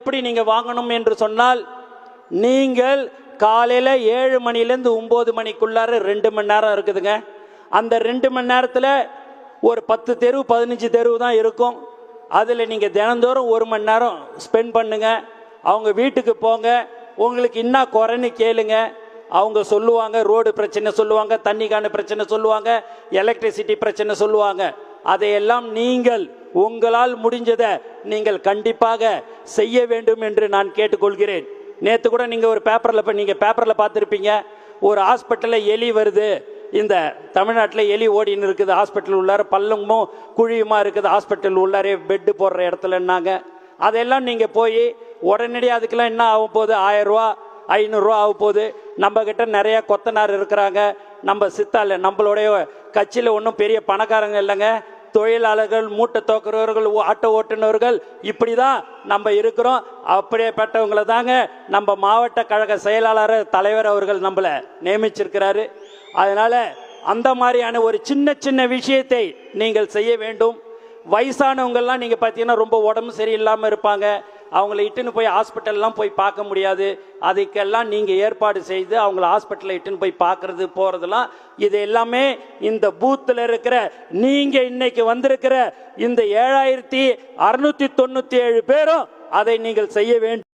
எப்படி நீங்கள் வாங்கணும் என்று சொன்னால், நீங்கள் காலையில் 7 மணிலேருந்து 9 மணிக்குள்ளார 2 மணி நேரம் இருக்குதுங்க. அந்த 2 மணி நேரத்தில் ஒரு 10 தெரு 15 தெரு தான் இருக்கும். அதில் நீங்கள் தினந்தோறும் 1 மணி நேரம் ஸ்பெண்ட் பண்ணுங்க. அவங்க வீட்டுக்கு போங்க, உங்களுக்கு என்ன குறைன்னு கேளுங்க. அவங்க சொல்லுவாங்க, ரோடு பிரச்சனை சொல்லுவாங்க, தண்ணிக்கான பிரச்சனை சொல்லுவாங்க, எலக்ட்ரிசிட்டி பிரச்சனை சொல்லுவாங்க. அதையெல்லாம் நீங்கள் உங்களால் முடிஞ்சதை நீங்கள் கண்டிப்பாக செய்ய வேண்டும் என்று நான் கேட்டுக்கொள்கிறேன். நேற்று கூட நீங்கள் ஒரு பேப்பரில் பார்த்துருப்பீங்க, ஒரு ஹாஸ்பிட்டலில் எலி வருது. இந்த தமிழ்நாட்டில் எலி ஓடின்னு இருக்குது, ஹாஸ்பிட்டல் உள்ளார பள்ளமும் குழியுமா இருக்குது, ஹாஸ்பிட்டல் உள்ளாரே பெட்டு போடுற இடத்துலன்னாங்க. அதெல்லாம் நீங்கள் போய் உடனடியாக அதுக்கெல்லாம் என்ன ஆகும் போகுது, 1000 ரூபா 500 ரூபா ஆக போகுது. நம்ம கிட்ட நிறைய கொத்தனார் இருக்கிறாங்க, நம்ம சித்தால நம்மளுடைய கட்சியில் ஒன்றும் பெரிய பணக்காரங்க இல்லைங்க. தொழிலாளர்கள், மூட்டை தோக்குறவர்கள், ஆட்டோ ஓட்டுநர்கள், இப்படி தான் நம்ம இருக்கிறோம். அப்படியேப்பட்டவங்களை தாங்க நம்ம மாவட்ட கழக செயலாளர் தலைவர் அவர்கள் நம்மளை நியமிச்சிருக்கிறாரு. அதனால் அந்த மாதிரியான ஒரு சின்ன சின்ன விஷயத்தை நீங்கள் செய்ய வேண்டும். வயசானவங்கள்லாம் நீங்கள் பார்த்தீங்கன்னா ரொம்ப உடம்பு சரியில்லாமல் இருப்பாங்க, அவங்கள இட்டுன்னு போய் ஹாஸ்பிட்டல்லாம் போய் பார்க்க முடியாது. அதுக்கெல்லாம் நீங்கள் ஏற்பாடு செய்து அவங்கள ஹாஸ்பிட்டலில் இட்டுன்னு போய் பார்க்கறது போகிறதுலாம், இது எல்லாமே இந்த பூத்தில் இருக்கிற நீங்கள் இன்னைக்கு வந்திருக்கிற இந்த 7697 பேரும் அதை நீங்கள் செய்ய வேண்டும்.